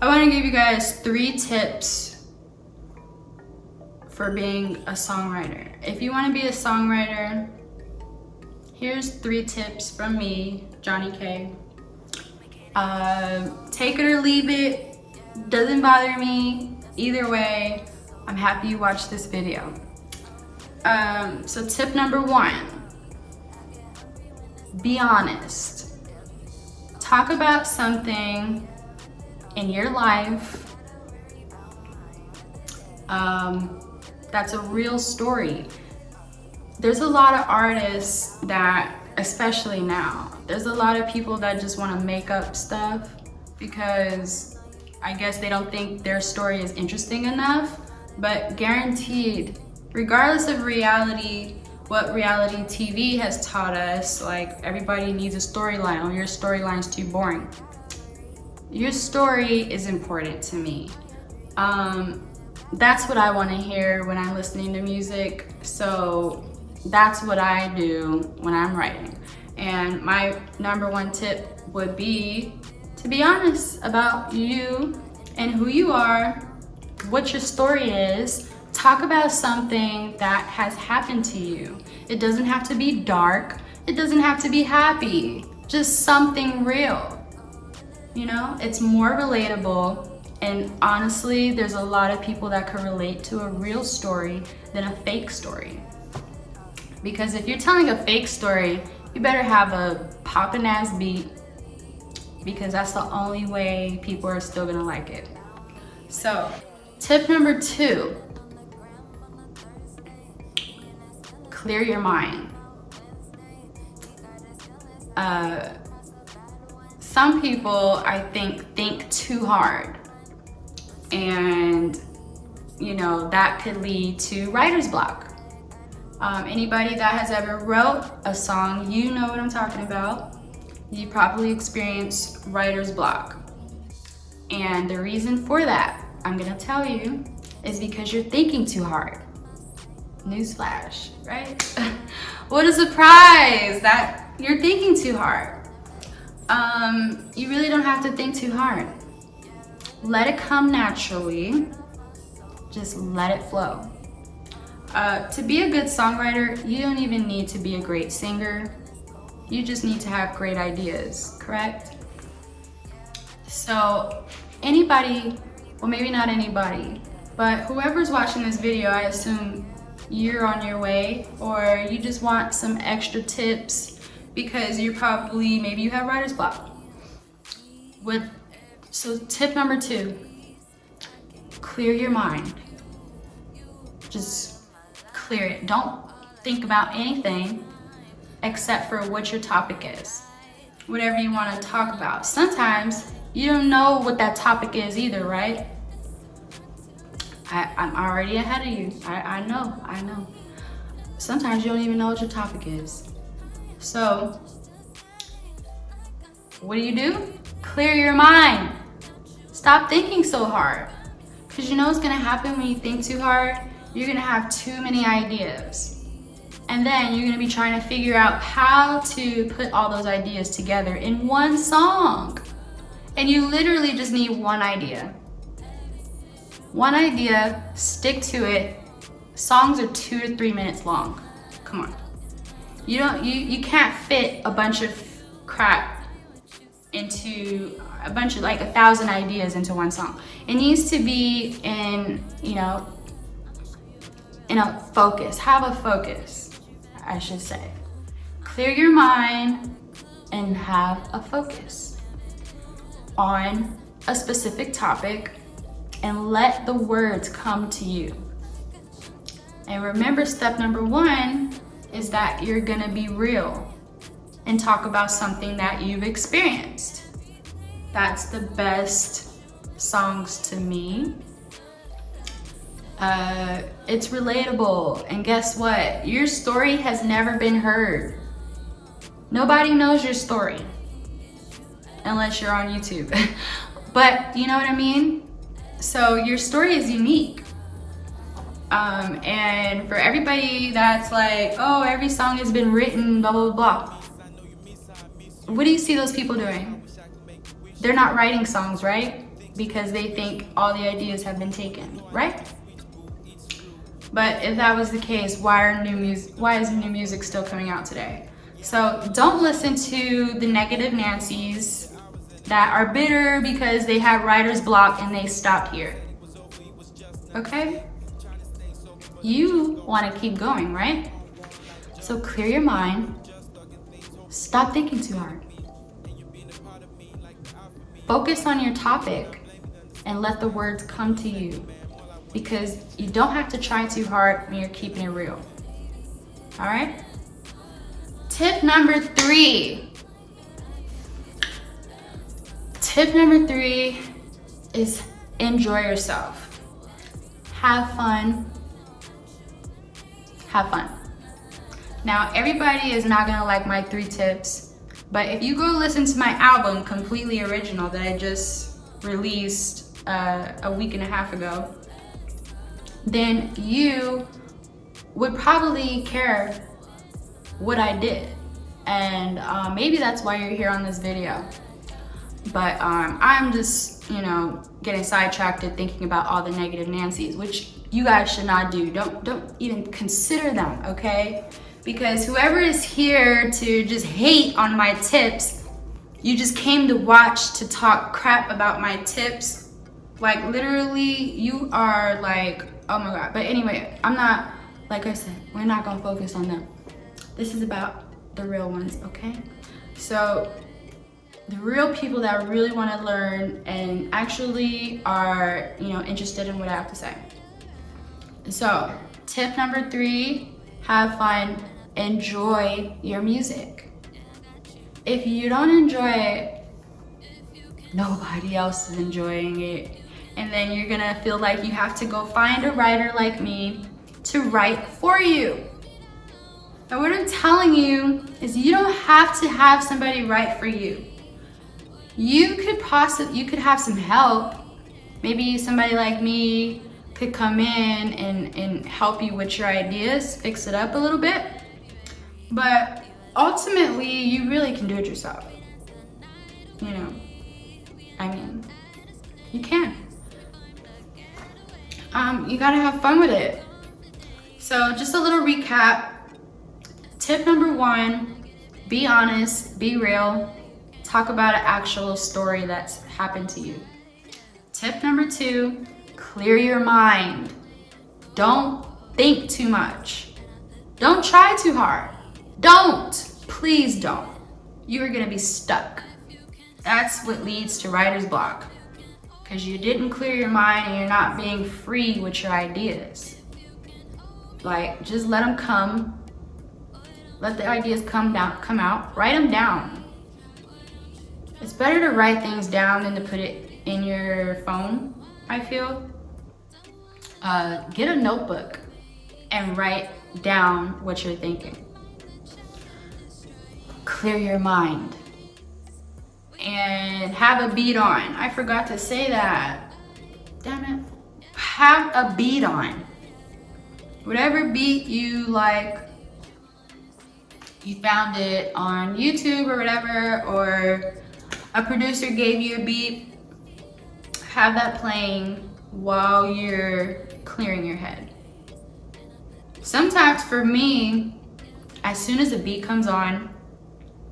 I want to give you guys 3 tips for being a songwriter. If you want to be a songwriter, here's 3 tips from me, Jonnie K. Take it or leave it, doesn't bother me. Either way, I'm happy you watched this video. So tip number 1, be honest. Talk about something in your life that's a real story. There's a lot of artists that, especially now, there's a lot of people that just want to make up stuff because I guess they don't think their story is interesting enough. But guaranteed, regardless of reality, what reality TV has taught us, like everybody needs a storyline, or your storyline's too boring. Your story is important to me. That's what I want to hear when I'm listening to music. So that's what I do when I'm writing. And my number 1 tip would be to be honest about you and who you are, what your story is. Talk about something that has happened to you. It doesn't have to be dark. It doesn't have to be happy. Just something real. You know, it's more relatable. And honestly, there's a lot of people that could relate to a real story than a fake story. Because if you're telling a fake story, you better have a poppin' ass beat, because that's the only way people are still gonna like it. So, tip number 2, clear your mind. Some people, I think too hard. And, you know, that could lead to writer's block. Anybody that has ever wrote a song, you know what I'm talking about. You probably experienced writer's block. And the reason for that, I'm gonna tell you, is because you're thinking too hard. Newsflash, right? What a surprise that you're thinking too hard. You really don't have to think too hard. Let it come naturally. Just let it flow. To be a good songwriter, you don't even need to be a great singer. You just need to have great ideas, correct? So anybody, well maybe not anybody, but whoever's watching this video, I assume you're on your way, or you just want some extra tips because you're probably, maybe you have writer's block. So tip number 2, clear your mind. Just clear it. Don't think about anything except for what your topic is. Whatever you want to talk about. Sometimes you don't know what that topic is either, right? I'm already ahead of you. I know. Sometimes you don't even know what your topic is. So, what do? Clear your mind. Stop thinking so hard. Because you know what's gonna happen when you think too hard? You're gonna have too many ideas. And then you're gonna be trying to figure out how to put all those ideas together in one song. And you literally just need one idea. One idea, stick to it. Songs are 2 to 3 minutes long. Come on. You can't fit a bunch of crap into a bunch of, like 1,000 ideas into one song. It needs to be in, you know, in a focus. Have a focus, I should say. Clear your mind and have a focus on a specific topic and let the words come to you. And remember, step number 1 is that you're gonna be real and talk about something that you've experienced. That's the best songs to me. It's relatable, and guess what? Your story has never been heard. Nobody knows your story unless you're on YouTube. But you know what I mean? So your story is unique. And for everybody that's like, oh, every song has been written, blah, blah, blah. What do you see those people doing? They're not writing songs, right? because they think all the ideas have been taken, right? But if that was the case, why is new music still coming out today? So don't listen to the negative Nancys that are bitter because they have writer's block and they stopped here. Okay? You want to keep going, right? So clear your mind. Stop thinking too hard. Focus on your topic and let the words come to you, because you don't have to try too hard when you're keeping it real. All right? Tip number 3. Tip number 3 is enjoy yourself. Have fun. Have fun. Now, everybody is not gonna like my 3 tips, but if you go listen to my album, Completely Original, that I just released a week and a half ago, then you would probably care what I did. And maybe that's why you're here on this video. But I'm just, getting sidetracked and thinking about all the negative Nancys, which you guys should not do. Don't even consider them, okay? Because whoever is here to just hate on my tips, you just came to watch to talk crap about my tips. Like, literally, you are like, oh my God. But anyway, I'm not, like I said, we're not gonna focus on them. This is about the real ones, okay? So the real people that really want to learn and actually are, interested in what I have to say. So tip number 3, have fun, enjoy your music. If you don't enjoy it, nobody else is enjoying it. And then you're gonna feel like you have to go find a writer like me to write for you. And what I'm telling you is you don't have to have somebody write for you. You could have some help. Maybe somebody like me could come in and help you with your ideas, fix it up a little bit. But ultimately, you really can do it yourself. You can. You gotta have fun with it. So just a little recap. Tip number 1, be honest, be real. Talk about an actual story that's happened to you. Tip number 2, clear your mind. Don't think too much. Don't try too hard. Please don't. You are gonna be stuck. That's what leads to writer's block, because you didn't clear your mind and you're not being free with your ideas. Like, just let them come. Let the ideas come out. Write them down. It's better to write things down than to put it in your phone, I feel. Get a notebook and write down what you're thinking. Clear your mind. And have a beat on. I forgot to say that. Damn it. Have a beat on. Whatever beat you like, you found it on YouTube or whatever, or a producer gave you a beat, have that playing while you're clearing your head. Sometimes for me, as soon as the beat comes on,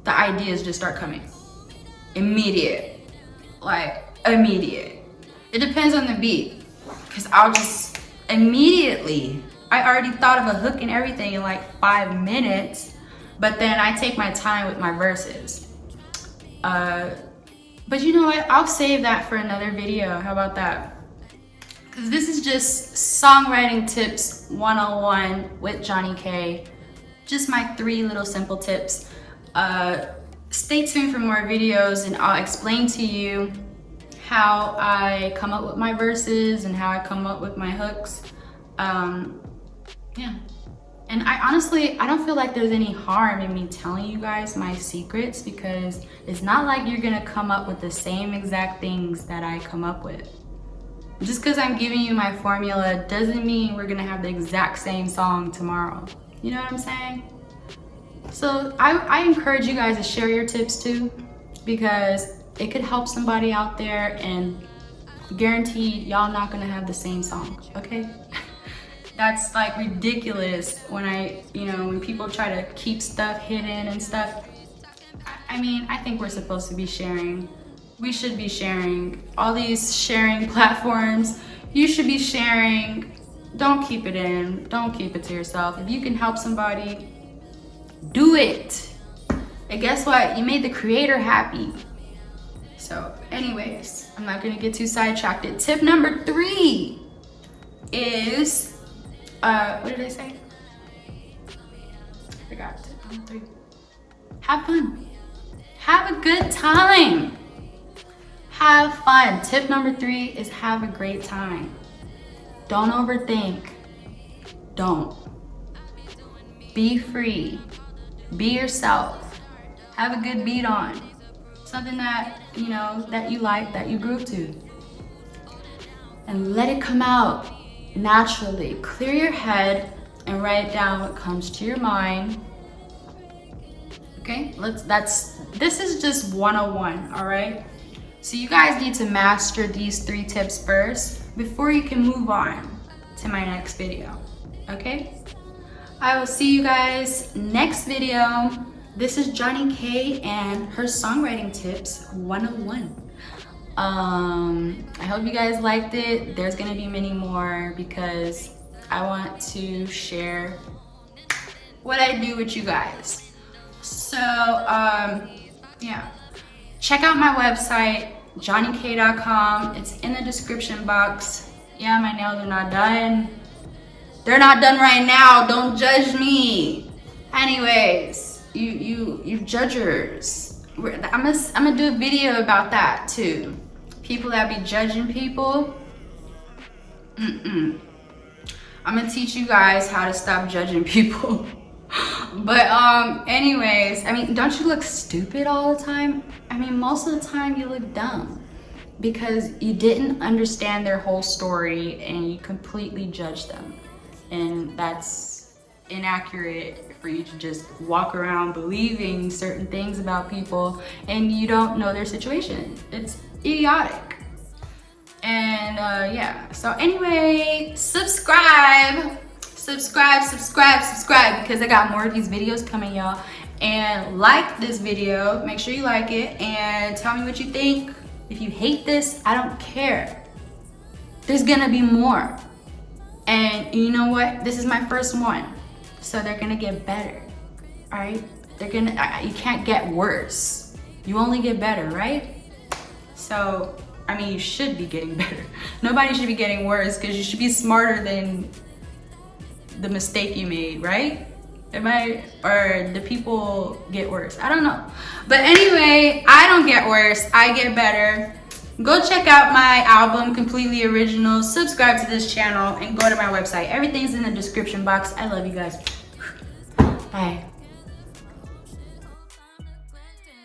the ideas just start coming. Immediate. It depends on the beat, because I'll just immediately, I already thought of a hook and everything in like 5 minutes, but then I take my time with my verses. But you know what? I'll save that for another video. How about that? Because this is just songwriting tips 101 with Jonnie K. Just my 3 little simple tips. Stay tuned for more videos and I'll explain to you how I come up with my verses and how I come up with my hooks. Yeah. And I don't feel like there's any harm in me telling you guys my secrets, because it's not like you're gonna come up with the same exact things that I come up with. Just because I'm giving you my formula doesn't mean we're gonna have the exact same song tomorrow. You know what I'm saying? So I encourage you guys to share your tips too, because it could help somebody out there, and guaranteed y'all not gonna have the same song, okay? That's like ridiculous when when people try to keep stuff hidden and stuff. I mean, I think we're supposed to be sharing. We should be sharing. All these sharing platforms, you should be sharing. Don't keep it in. Don't keep it to yourself. If you can help somebody, do it. And guess what? You made the creator happy. So anyways, I'm not gonna get too sidetracked. Tip number 3 is, what did I say? I forgot. Tip number 3. Have fun. Have a good time. Have fun. Tip number 3 is have a great time. Don't overthink. Don't. Be free. Be yourself. Have a good beat on. Something that, that you like, that you groove to. And let it come out naturally. Clear your head and write down what comes to your mind. Okay? This is just 101, all right? So you guys need to master these 3 tips first before you can move on to my next video, okay? I will see you guys next video. This is Jonnie K and her songwriting tips 101. I hope you guys liked it. There's gonna be many more because I want to share what I do with you guys. So, yeah. Check out my website, jonnyk.com. It's in the description box. Yeah, my nails are not done. They're not done right now. Don't judge me. Anyways, you judgers. I'm gonna do a video about that too. People that be judging people. I'm gonna teach you guys how to stop judging people. But anyways, I mean, don't you look stupid all the time? I mean, most of the time you look dumb because you didn't understand their whole story and you completely judged them. And that's inaccurate for you to just walk around believing certain things about people and you don't know their situation. It's idiotic. And yeah, so anyway, subscribe because I got more of these videos coming, y'all. And like this video, make sure you like it and tell me what you think. If you hate this, I don't care. There's gonna be more. And you know what? This is my first one. So they're gonna get better, all right? You can't get worse. You only get better, right? So, I mean, you should be getting better. Nobody should be getting worse because you should be smarter than the mistake you made, right? Or the people get worse? I don't know. But anyway, I don't get worse, I get better. Go check out my album, Completely Original. Subscribe to this channel and go to my website. Everything's in the description box. I love you guys. Bye.